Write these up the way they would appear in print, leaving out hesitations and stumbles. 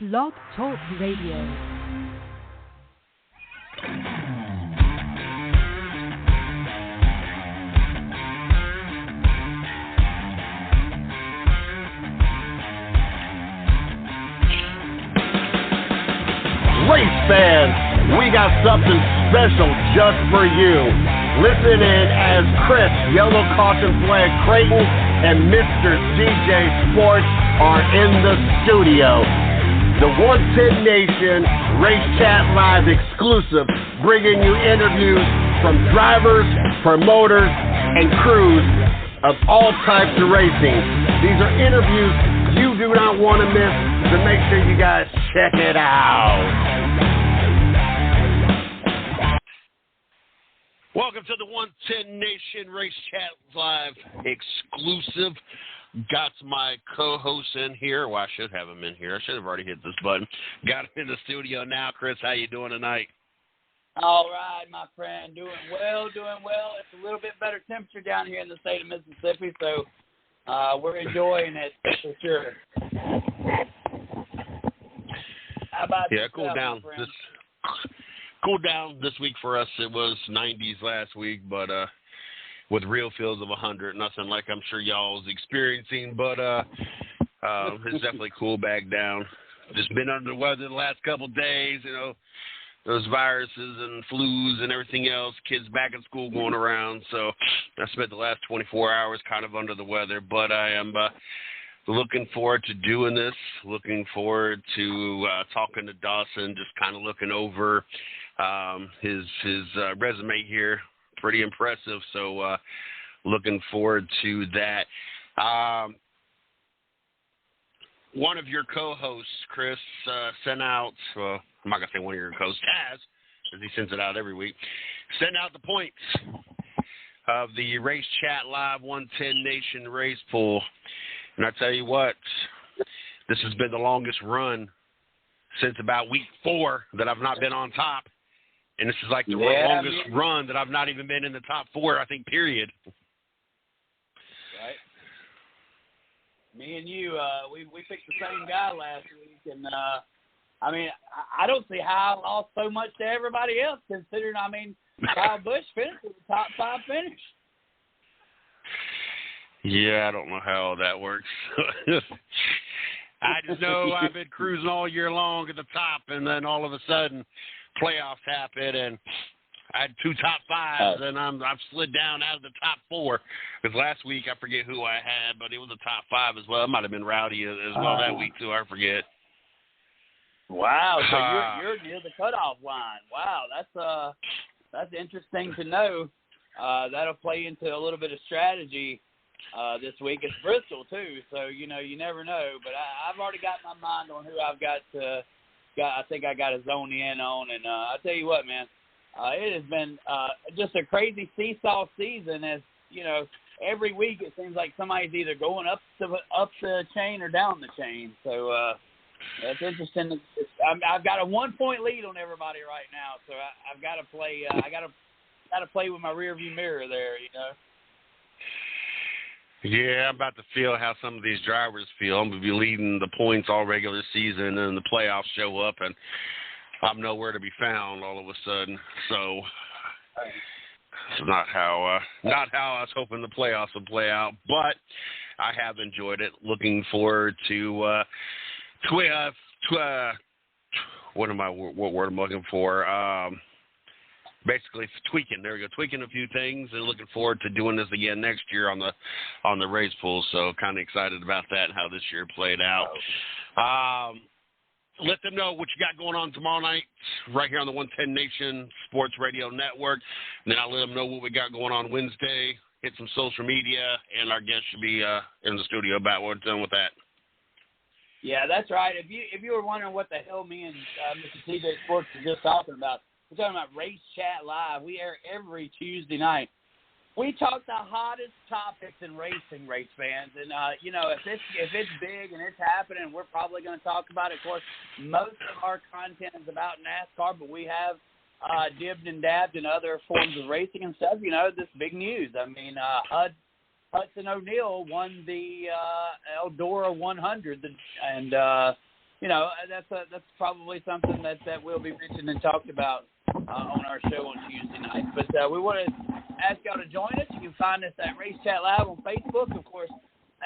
Blog Talk Radio. Race fans, we got something special just for you. Listen in as Chris, Yellow Caution Flag Creighton, and Mr. DJ Sports are in the studio. The 110 Nation Race Chat Live exclusive, bringing you interviews from drivers, promoters, and crews of all types of racing. These are interviews you do not want to miss, so make sure you guys check it out. Welcome to the 110 Nation Race Chat Live exclusive. Got my co-host in here. Well, I should have him in here. I should have already hit this button. Got him in the studio now. Chris, how you doing tonight? All right, my friend. Doing well, It's a little bit better temperature down here in the state of Mississippi, so we're enjoying it for sure. How about cool down. Cool down this week for us. It was 90s last week, but with real feels of 100, nothing like I'm sure y'all was experiencing, but it's definitely cooled back down. Just been under the weather the last couple of days, you know, those viruses and flus and everything else, kids back in school going around, so I spent the last 24 hours kind of under the weather, but I am looking forward to doing this, looking forward to talking to Dawson, just kind of looking over his resume here. Pretty impressive, so looking forward to that. One of your co-hosts, Chris, sent out, I'm not going to say one of your co-hosts, Taz, because he sends it out every week, sent out the points of the Race Chat Live 110 Nation Race Pool. And I tell you what, this has been the longest run since about week 4 that I've not been on top. And this is like the longest run that I've not even been in the top 4, I think, period. Right. Me and you, we picked the same guy last week. And, I mean, I don't see how I lost so much to everybody else, considering, I mean, Kyle Busch finished with the top 5 finish. Yeah, I don't know how that works. I just know I've been cruising all year long at the top, and then all of a sudden playoffs happened, and I had 2 top 5s, and I've slid down out of the top 4. Because last week, I forget who I had, but it was a top 5 as well. It might have been Rowdy as well that week, too. I forget. Wow, so you're near the cutoff line. Wow, that's interesting to know. That'll play into a little bit of strategy this week. It's Bristol, too, so, you know, you never know. But I've already got my mind on who I've got to I think I got to zone in on. And I'll tell you what, man, it has been just a crazy seesaw season. As, you know, every week it seems like somebody's either going up the chain or down the chain. So that's interesting. I've got a 1-point lead on everybody right now, so I've got to play. I got to play with my rearview mirror there, you know. Yeah, I'm about to feel how some of these drivers feel. I'm going to be leading the points all regular season, and then the playoffs show up, and I'm nowhere to be found all of a sudden. So it's not how I was hoping the playoffs would play out, but I have enjoyed it. Looking forward to what word I'm looking for? Basically tweaking. There we go. Tweaking a few things, and looking forward to doing this again next year on the race pool. So kind of excited about that and how this year played out. Let them know what you got going on tomorrow night right here on the 110 Nation Sports Radio Network. And then I'll let them know what we got going on Wednesday. Hit some social media, and our guest should be in the studio about what we're done with that. Yeah, that's right. If you were wondering what the hell me and Mr. TJ Sports were just talking about, we're talking about Race Chat Live. We air every Tuesday night. We talk the hottest topics in racing, race fans. And, you know, if it's big and it's happening, we're probably going to talk about it. Of course, most of our content is about NASCAR, but we have dibbed and dabbed in other forms of racing and stuff. You know, this big news. I mean, Hudson O'Neal won the Eldora 100, and that's probably something that will be mentioned and talked about on our show on Tuesday night. But we want to ask y'all to join us. You can find us at Race Chat Live on Facebook, of course,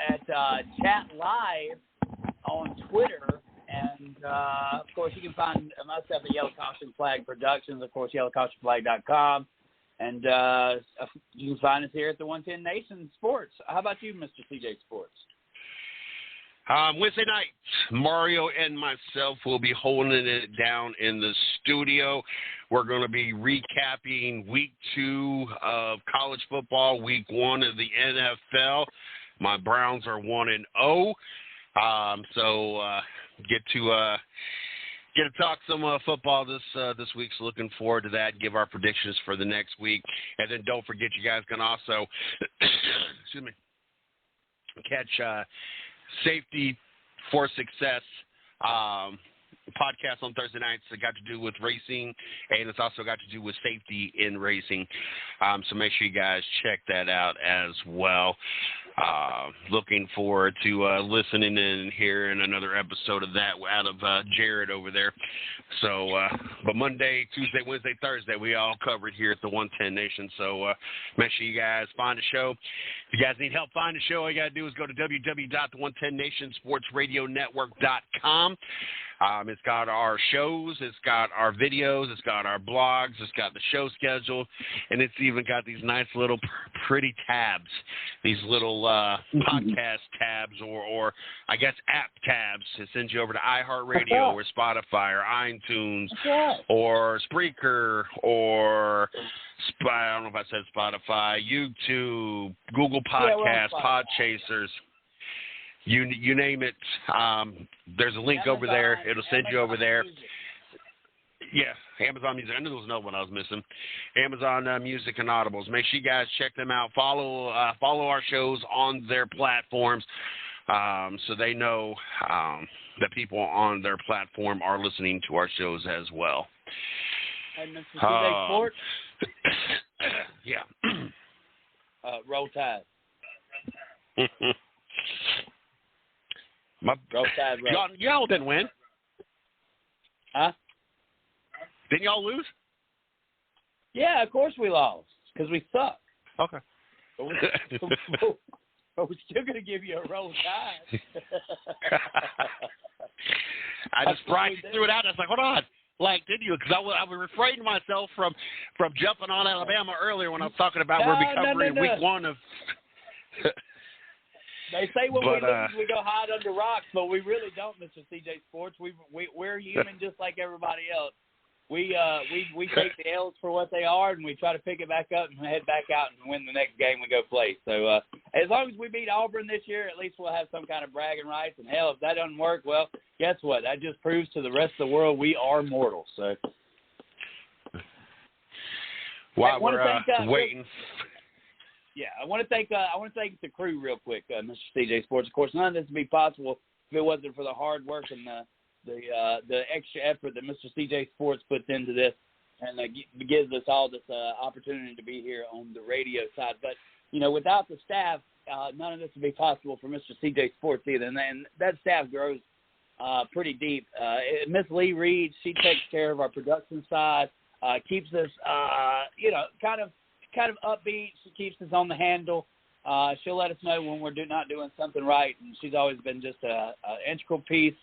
at Chat Live on Twitter, and of course you can find myself at Yellow Caution Flag Productions, of course yellowcautionflag.com, and you can find us here at the 110 Nation Sports. How about you, Mr. CJ Sports? Wednesday night, Mario and myself will be holding it down in the studio. We're going to be recapping week 2 of college football, week 1 of the NFL. My Browns are 1-0. So get to talk some football this week. So looking forward to that. Give our predictions for the next week, and then don't forget, you guys can also catch Safety for Success podcast on Thursday nights that got to do with racing, and it's also got to do with safety in racing. So make sure you guys check that out as well. Looking forward to listening and hearing another episode of that out of Jared over there. So, but Monday, Tuesday, Wednesday, Thursday, we all covered here at the 110 Nation. So make sure you guys find a show. If you guys need help finding a show, all you got to do is go to www.the110nationsportsradionetwork.com. It's got our shows, it's got our videos, it's got our blogs, it's got the show schedule, and it's even got these nice little pretty tabs, these little podcast tabs or I guess app tabs. It sends you over to iHeartRadio or Spotify or iTunes or Spreaker or I don't know if I said Spotify, YouTube, Google Podcasts, Podchasers. You name it. There's a link Amazon, over there. It'll send you over there. Yeah, Amazon Music. I knew there was another one I was missing. Amazon Music and Audibles. Make sure you guys check them out. Follow our shows on their platforms so they know that people on their platform are listening to our shows as well. And Mr. CJ Sports? Yeah. Roll Tide. Roll Tide. Y'all didn't win. Huh? Didn't y'all lose? Yeah, of course we lost because we suck. Okay. But we're still going to give you a Roll Tide. I just threw it out. I was like, hold on. Like, did you? Because I was refraining myself from jumping on Alabama earlier when I was talking about we're covering week 1 of. They say when we lose, we go hide under rocks, but we really don't, Mr. CJ Sports. We're human just like everybody else. We take the L's for what they are, and we try to pick it back up and head back out and win the next game we go play. So as long as we beat Auburn this year, at least we'll have some kind of bragging rights. And, hell, if that doesn't work, well, guess what? That just proves to the rest of the world we are mortal. So while we're waiting. Yeah, I want to thank the crew real quick, Mr. CJ Sports. Of course, none of this would be possible if it wasn't for the hard work and the extra effort that Mr. CJ Sports puts into this, and gives us all this opportunity to be here on the radio side. But without the staff, none of this would be possible for Mr. CJ Sports either. And that staff grows pretty deep. Miss Lee Reed, she takes care of our production side, keeps us kind of upbeat. She keeps us on the handle. She'll let us know when we're not doing something right, and she's always been just an integral piece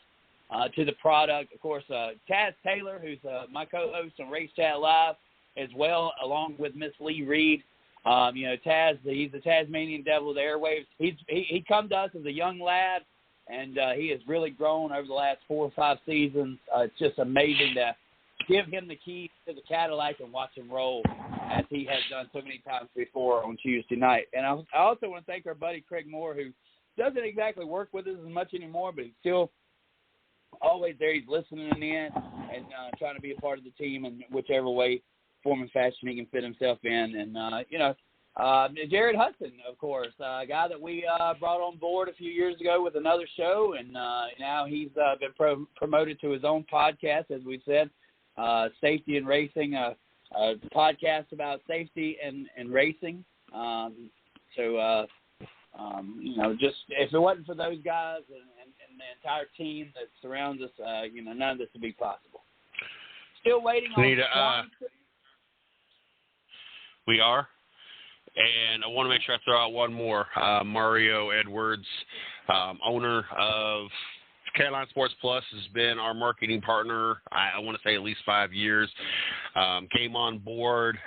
to the product. Of course, Taz Taylor, who's my co-host on Race Chat Live as well, along with Miss Lee Reed. Taz, he's the Tasmanian Devil of the airwaves. He come to us as a young lad, and he has really grown over the last 4 or 5 seasons. It's just amazing to give him the keys to the Cadillac and watch him roll as he has done so many times before on Tuesday night. And I also want to thank our buddy Craig Moore, who doesn't exactly work with us as much anymore, but he's still always there. He's listening in and trying to be a part of the team in whichever way, form, and fashion he can fit himself in. And, Jared Hudson, of course, a guy that we brought on board a few years ago with another show, and now he's been promoted to his own podcast, as we said, Safety and Racing, a podcast about safety and racing. Just if it wasn't for those guys and the entire team that surrounds us, none of this would be possible. Still waiting on We are. And I want to make sure I throw out one more. Mario Edwards, owner of Carolina Sports Plus, has been our marketing partner, I want to say at least 5 years. Came on board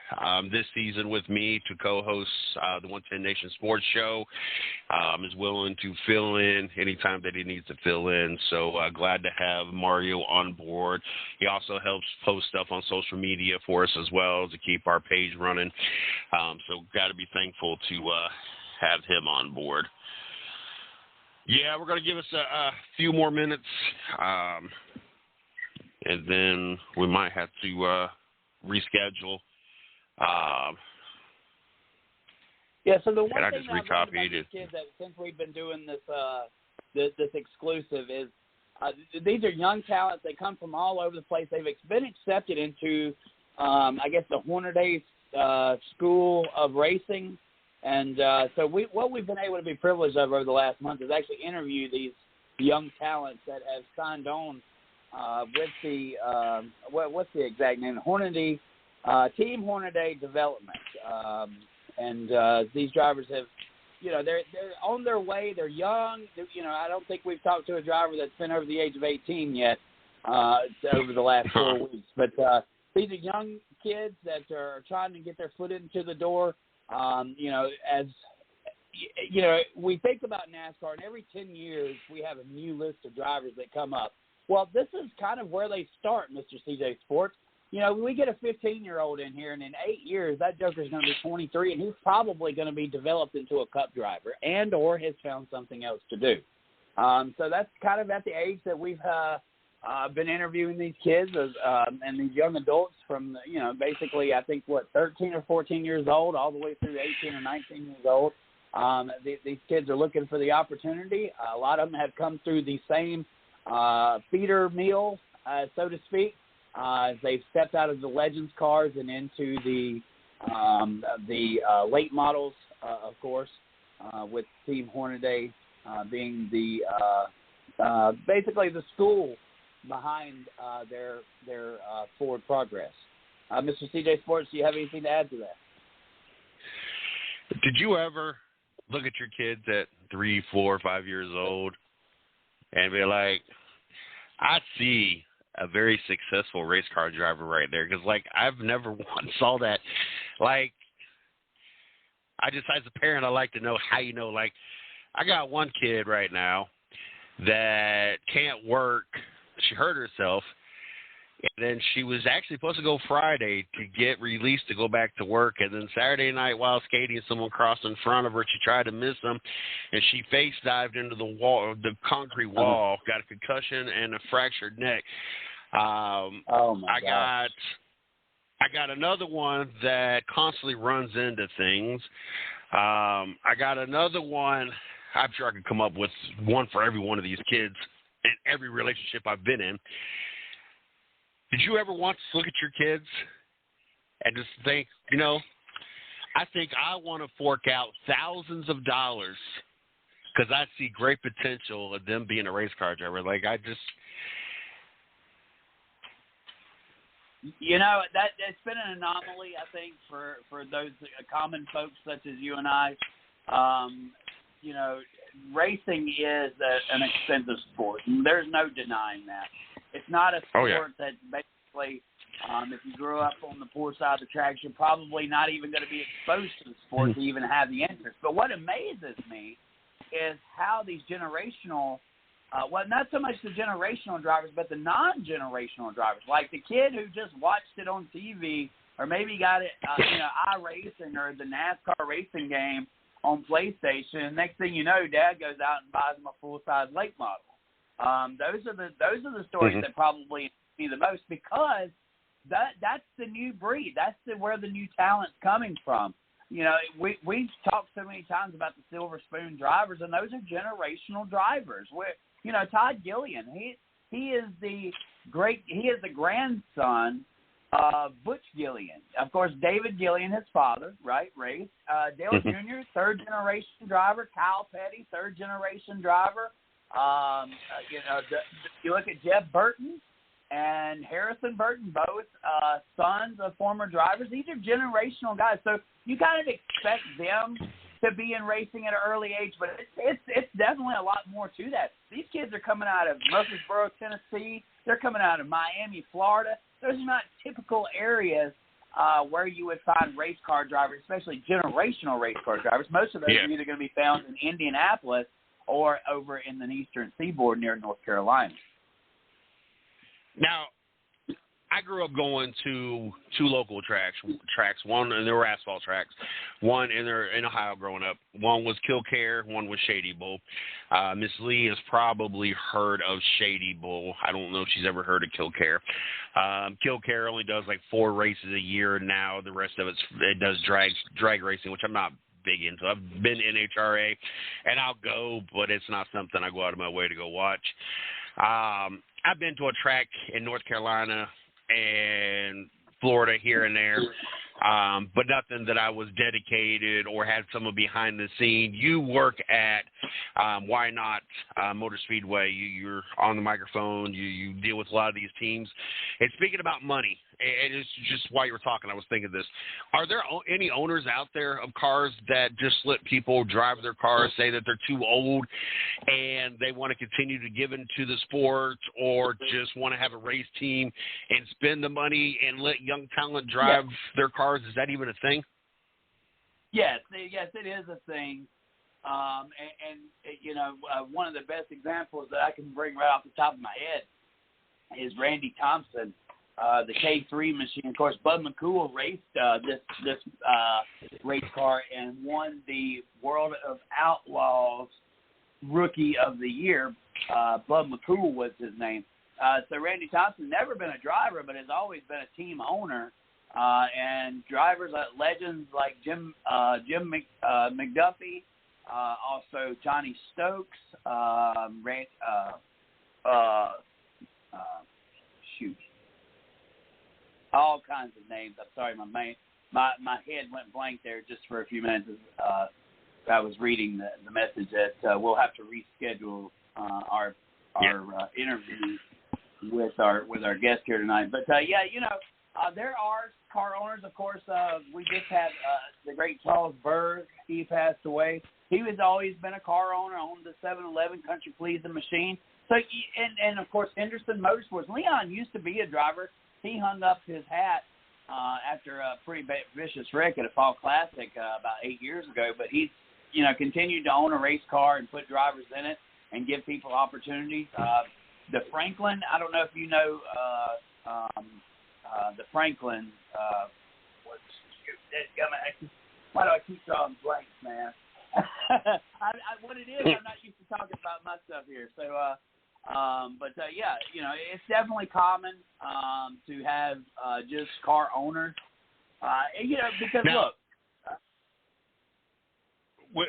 this season with me to co-host the 110 Nation Sports Show. Is willing to fill in anytime that he needs to fill in. So glad to have Mario on board. He also helps post stuff on social media for us as well to keep our page running. So got to be thankful to have him on board. Yeah, we're going to give us a few more minutes, and then we might have to reschedule. So the one thing I just I've learned about these kids that since we've been doing this exclusive is these are young talents. They come from all over the place. They've been accepted into, the Hornaday School of Racing. And so what we've been able to be privileged of over the last month is actually interview these young talents that have signed on with the what's the exact name? Hornaday Team Hornaday Development. And these drivers have, they're on their way. They're young. I don't think we've talked to a driver that's been over the age of 18 yet over the last 4 weeks. But these are young kids that are trying to get their foot into the door. We think about NASCAR, and every 10 years we have a new list of drivers that come up. Well, this is kind of where they start, Mr. CJ Sports. We get a 15-year-old in here, and in 8 years, that joker's going to be 23, and he's probably going to be developed into a cup driver and or has found something else to do. So that's kind of at the age that we've been interviewing these kids and these young adults from, basically, I think, 13 or 14 years old all the way through 18 or 19 years old. These kids are looking for the opportunity. A lot of them have come through the same feeder meal, so to speak. They've stepped out of the Legends cars and into the late models, of course, with Team Hornaday being the basically the school behind their forward progress. Mr. CJ Sports, do you have anything to add to that? Did you ever look at your kids at 3, 4, 5 years old and be like, I see a very successful race car driver right there? Because, I've never once saw that. I just, as a parent, I like to know how I got one kid right now that can't work. She hurt herself, and then she was actually supposed to go Friday to get released to go back to work, and then Saturday night while skating, someone crossed in front of her. She tried to miss them, and she face dived into the wall, the concrete wall, got a concussion and a fractured neck. I got another one that constantly runs into things. I got another one. I'm sure I could come up with one for every one of these kids in every relationship I've been in. Did you ever once look at your kids and just think, I think I want to fork out thousands of dollars because I see great potential of them being a race car driver? It's been an anomaly, I think, for those common folks such as you and I. Racing is an expensive sport. There's no denying that. It's not a sport that basically, if you grew up on the poor side of the tracks, you're probably not even going to be exposed to the sport to even have the interest. But what amazes me is how these generational not so much the generational drivers, but the non-generational drivers, like the kid who just watched it on TV or maybe got it, iRacing or the NASCAR racing game on PlayStation. And next thing you know, Dad goes out and buys him a full-size late model. Those are the stories that probably interest me the most, because that's the new breed. That's where the new talent's coming from. We've talked so many times about the silver spoon drivers, and those are generational drivers. Todd Gillian, he is the grandson of Butch Gillian. Of course, David Gillian, his father, right, raced. Dale Jr., third-generation driver. Kyle Petty, third-generation driver. You look at Jeff Burton and Harrison Burton, both sons of former drivers. These are generational guys, so you kind of expect them to be in racing at an early age, but it's definitely a lot more to that. These kids are coming out of Murfreesboro, Tennessee. They're coming out of Miami, Florida. Those are not typical areas where you would find race car drivers, especially generational race car drivers. Most of those are either going to be found in Indianapolis or over in the eastern seaboard near North Carolina. Now, I grew up going to two local tracks. One, and they were asphalt tracks. One in Ohio growing up. One was Killcare. One was Shady Bull. Miss Lee has probably heard of Shady Bull. I don't know if she's ever heard of Killcare. Killcare only does like 4 races a year now. The rest of it does drag racing, which I'm not big into. I've been NHRA, and I'll go, but it's not something I go out of my way to go watch. I've been to a track in North Carolina and Florida here and there, but nothing that I was dedicated or had someone behind the scene. You work at Why Not Motor Speedway. You're on the microphone. You deal with a lot of these teams. And speaking about money, and it's just while you were talking, I was thinking this. Are there any owners out there of cars that just let people drive their cars, say that they're too old and they want to continue to give into the sport, or just want to have a race team and spend the money and let young talent drive their cars? Is that even a thing? Yes, it is a thing. One of the best examples that I can bring right off the top of my head is Randy Thompson, the K3 machine. Of course, Bud McCool raced this race car and won the World of Outlaws Rookie of the Year. Bud McCool was his name. So Randy Thompson never been a driver, but has always been a team owner. And drivers legends like Jim McDuffie, also Johnny Stokes, all kinds of names. I'm sorry, my head went blank there just for a few minutes. I was reading the message that we'll have to reschedule our interview with our guest here tonight. But there are car owners. Of course, we just had the great Charles Berg. He passed away. He was always been a car owner, owned the 7-Eleven Country Pleasing machine. So, and of course, Henderson Motorsports. Leon used to be a driver. He hung up his hat after a pretty vicious wreck at a Fall Classic about 8 years ago. But he's, continued to own a race car and put drivers in it and give people opportunities. The Franklin, I don't know if you know the Franklin. Why do I keep drawing blanks, man? What it is, I'm not used to talking about my stuff here. So, it's definitely common to have just car owners. Because now, look.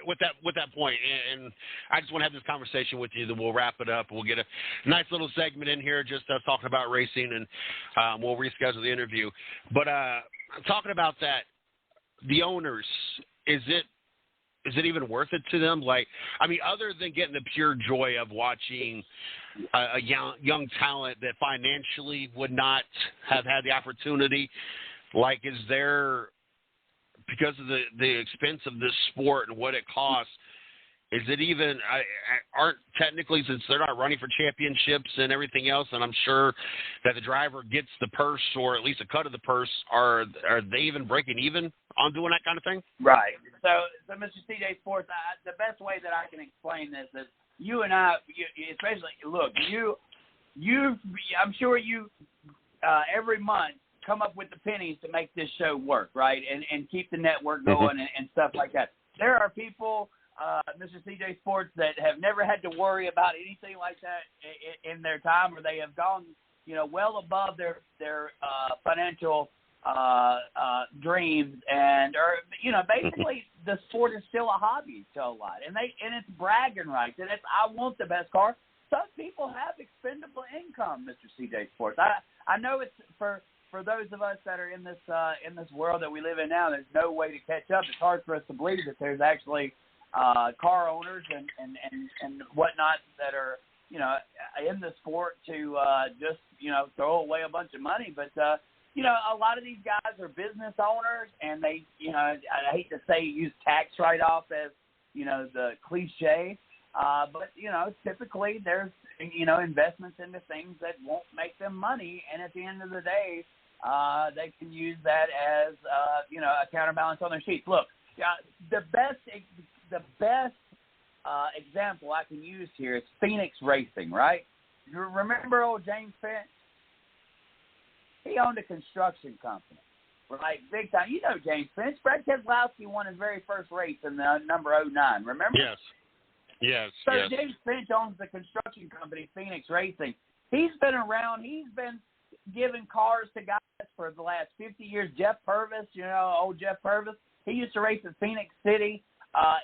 With that point, and I just want to have this conversation with you, then we'll wrap it up. We'll get a nice little segment in here just talking about racing, and we'll reschedule the interview. But talking about that, the owners, is it even worth it to them? Like, I mean, other than getting the pure joy of watching a young talent that financially would not have had the opportunity, like, is there, because of the expense of this sport and what it costs, is it even, aren't technically, since they're not running for championships and everything else, and I'm sure that the driver gets the purse or at least a cut of the purse, are they even breaking even on doing that kind of thing? Right. So Mr. CJ Sports, the best way that I can explain this is you and I, especially, look, I'm sure you every month come up with the pennies to make this show work, right, and keep the network going and stuff like that. There are people, Mr. CJ Sports, that have never had to worry about anything like that in their time, or they have gone, well above their financial dreams, and basically the sport is still a hobby to a lot, and it's bragging rights, and I want the best car. Some people have expendable income, Mr. CJ Sports. I know it's for those of us that are in this world that we live in now, there's no way to catch up. It's hard for us to believe that there's actually car owners and whatnot that are, in the sport to just, throw away a bunch of money. But, a lot of these guys are business owners, and they, I hate to say use tax write-off as, the cliche, but, typically there's, investments into things that won't make them money, and at the end of the day, they can use that as, a counterbalance on their sheets. Look, the best example I can use here is Phoenix Racing, right? You remember old James Finch? He owned a construction company, right? Big time. You know James Finch. Brad Keselowski won his very first race in the number 09, remember? Yes. So James Finch owns the construction company, Phoenix Racing. He's been around. He's been giving cars to guys for the last 50 years. Jeff Purvis, old Jeff Purvis, he used to race at Phoenix City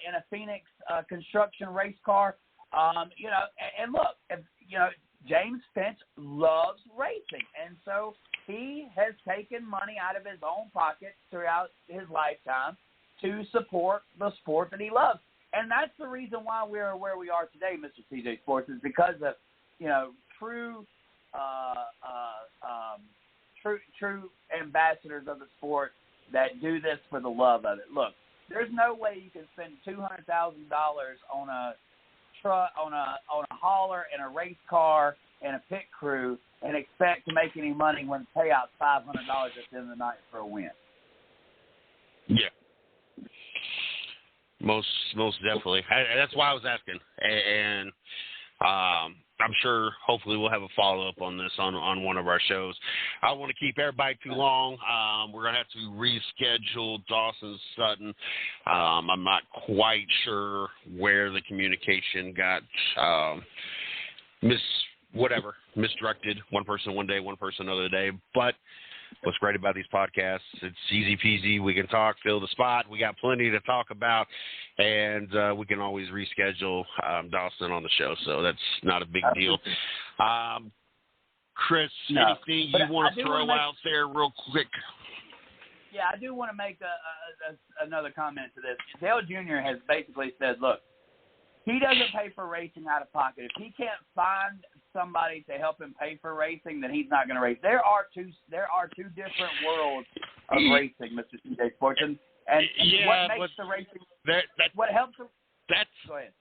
in a Phoenix construction race car. And look, James Finch loves racing, and so he has taken money out of his own pocket throughout his lifetime to support the sport that he loves. And that's the reason why we're where we are today, Mr. CJ Sports, is because of, true ambassadors of the sport that do this for the love of it. Look, there's no way you can spend $200,000 on a truck, on a hauler and a race car and a pit crew and expect to make any money when the payout's $500 at the end of the night for a win. Yeah. Most definitely. That's why I was asking. And I'm sure hopefully we'll have a follow-up on this on one of our shows. I don't want to keep everybody too long. We're going to have to reschedule Dawson Sutton. I'm not quite sure where the communication got misdirected. One person one day, one person another day. But what's great about these podcasts, it's easy peasy. We can talk, fill the spot. We got plenty to talk about, and we can always reschedule Dawson on the show, so that's not a big deal. Chris, anything you want to throw out there real quick? Yeah, I do want to make another comment to this. Dale Jr. has basically said, look, he doesn't pay for racing out of pocket. If he can't find somebody to help him pay for racing, then he's not going to race. There are two different worlds of racing, Mr. CJ Sports, and what makes the racing? What helps? Go ahead.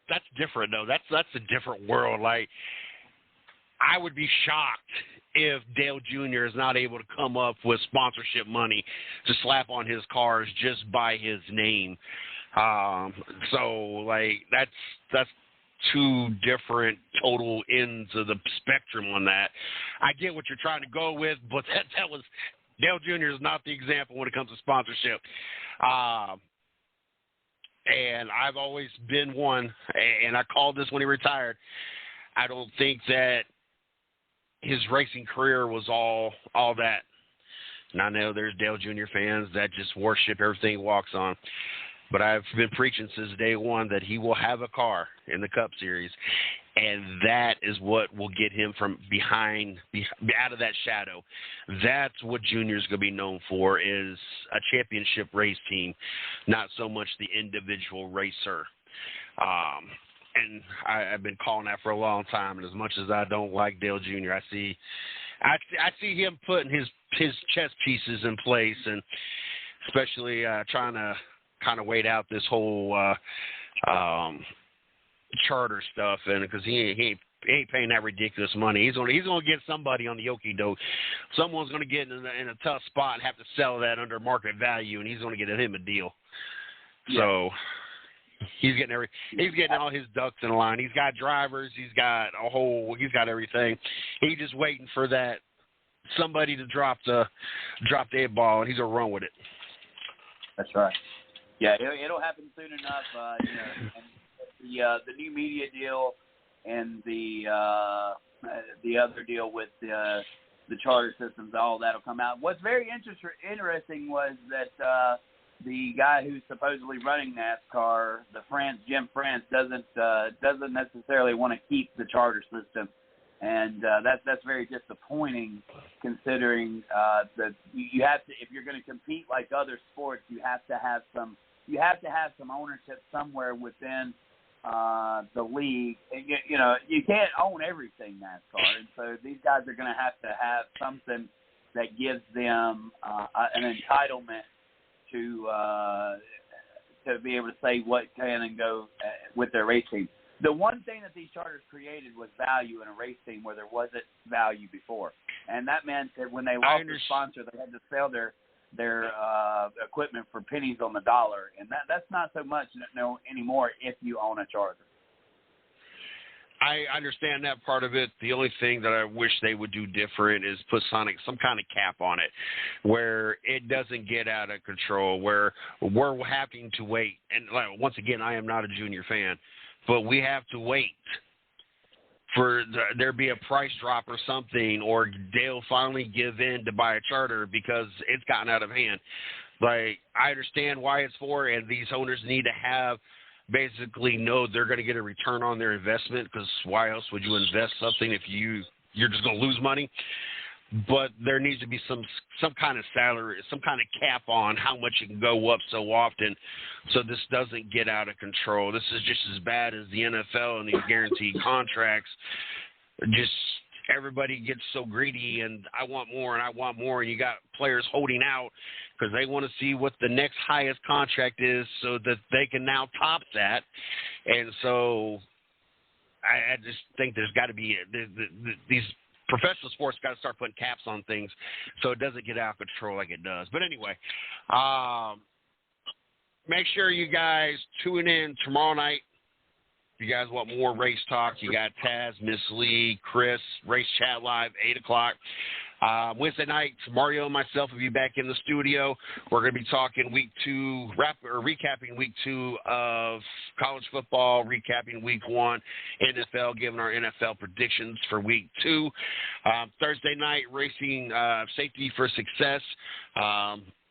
That's different, though. That's a different world. Like, I would be shocked if Dale Jr. is not able to come up with sponsorship money to slap on his cars just by his name. So, like, that's two different total ends of the spectrum on that. I get what you're trying to go with, but that was Dale Jr. is not the example when it comes to sponsorship. And I've always been one, and I called this when he retired. I don't think that his racing career was all that. And I know there's Dale Jr. fans that just worship everything he walks on. But I've been preaching since day one that he will have a car in the Cup Series, and that is what will get him from out of that shadow. That's what Junior's going to be known for, is a championship race team, not so much the individual racer. And I've been calling that for a long time, and as much as I don't like Dale Jr., I see him putting his chess pieces in place, and especially trying to kind of wait out this whole charter stuff, and because he ain't paying that ridiculous money. He's gonna get somebody on the okie doke. Someone's gonna get in a tough spot and have to sell that under market value, and he's gonna get him a deal. Yeah. So he's getting all his ducks in a line. He's got drivers. He's got everything. He's just waiting for that somebody to drop the dead ball, and he's gonna run with it. That's right. Yeah, it'll happen soon enough. And the new media deal and the other deal with the charter systems, all that'll come out. What's very interesting was that the guy who's supposedly running NASCAR, Jim France, doesn't necessarily want to keep the charter system, and that's very disappointing, considering that you have to, if you're going to compete like other sports, you have to have some you have to have some ownership somewhere within the league. And you can't own everything NASCAR, and so these guys are going to have something that gives them an entitlement to be able to say what can and go with their race team. The one thing that these charters created was value in a race team where there wasn't value before, and that meant that when they lost their sponsor, they had to sell their equipment for pennies on the dollar, and that's not so much anymore if you own a charter. I understand that part of it. The only thing that I wish they would do different is put some kind of cap on it where it doesn't get out of control, where we're having to wait. And once again, I am not a junior fan, but we have to wait for there be a price drop or something, or they'll finally give in to buy a charter because it's gotten out of hand. Like, I understand why it's for, and these owners need to have basically know they're going to get a return on their investment, because why else would you invest something if you're just going to lose money? But there needs to be some kind of salary, some kind of cap on how much it can go up so often, so this doesn't get out of control. This is just as bad as the NFL and these guaranteed contracts. Just everybody gets so greedy, and I want more, and you got players holding out because they want to see what the next highest contract is so that they can now top that. And so I just think there's got to be these professional sports got to start putting caps on things so it doesn't get out of control like it does. But anyway, make sure you guys tune in tomorrow night. If you guys want more race talk, you got Taz, Miss Lee, Chris, Race Chat Live, 8 o'clock. Wednesday night, Mario and myself will be back in the studio. We're going to be talking recapping week 2 of college football, recapping week 1, NFL, giving our NFL predictions for week 2. Thursday night, racing safety for success.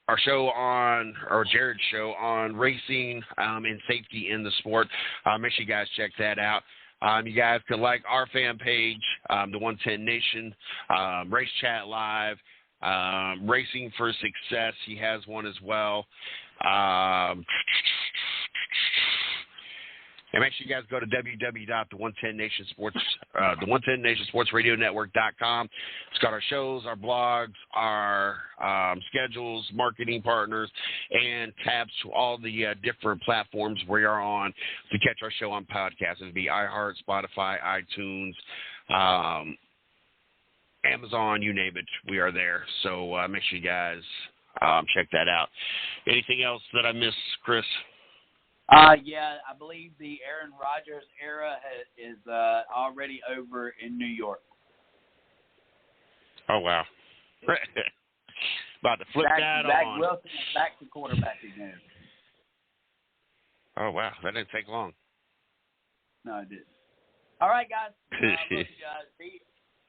Our show Jared's show on racing and safety in the sport. Make sure you guys check that out. You guys can like our fan page, the 110 Nation, Race Chat Live, Racing for Success. He has one as well. And make sure you guys go to the110nationsportsradionetwork.com. It's got our shows, our blogs, our schedules, marketing partners, and tabs to all the different platforms we are on to catch our show on podcasts. It'll be iHeart, Spotify, iTunes, Amazon, you name it. We are there. So make sure you guys check that out. Anything else that I missed, Chris? Yeah, I believe the Aaron Rodgers era is already over in New York. Oh, wow. About to flip that Zach on. Wilson is back to quarterback again. Oh, wow. That didn't take long. No, it didn't. All right, guys.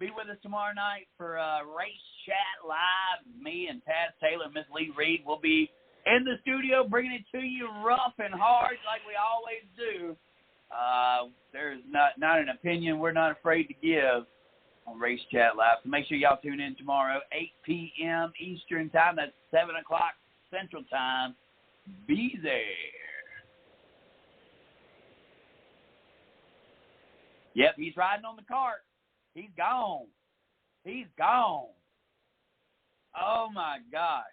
Be with us tomorrow night for Race Chat Live. Me and Taz Taylor, Miss Lee Reed will be in the studio, bringing it to you rough and hard like we always do. There's not an opinion we're not afraid to give on Race Chat Live. So make sure y'all tune in tomorrow, 8 p.m. Eastern Time. That's 7 o'clock Central Time. Be there. Yep, he's riding on the cart. He's gone. He's gone. Oh, my gosh.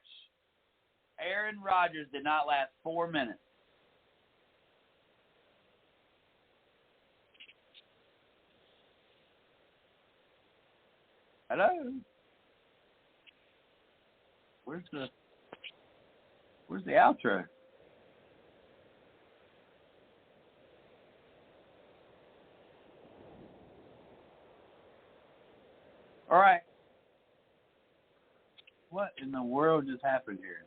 Aaron Rodgers did not last 4 minutes. Hello? Where's the outro? All right. What in the world just happened here?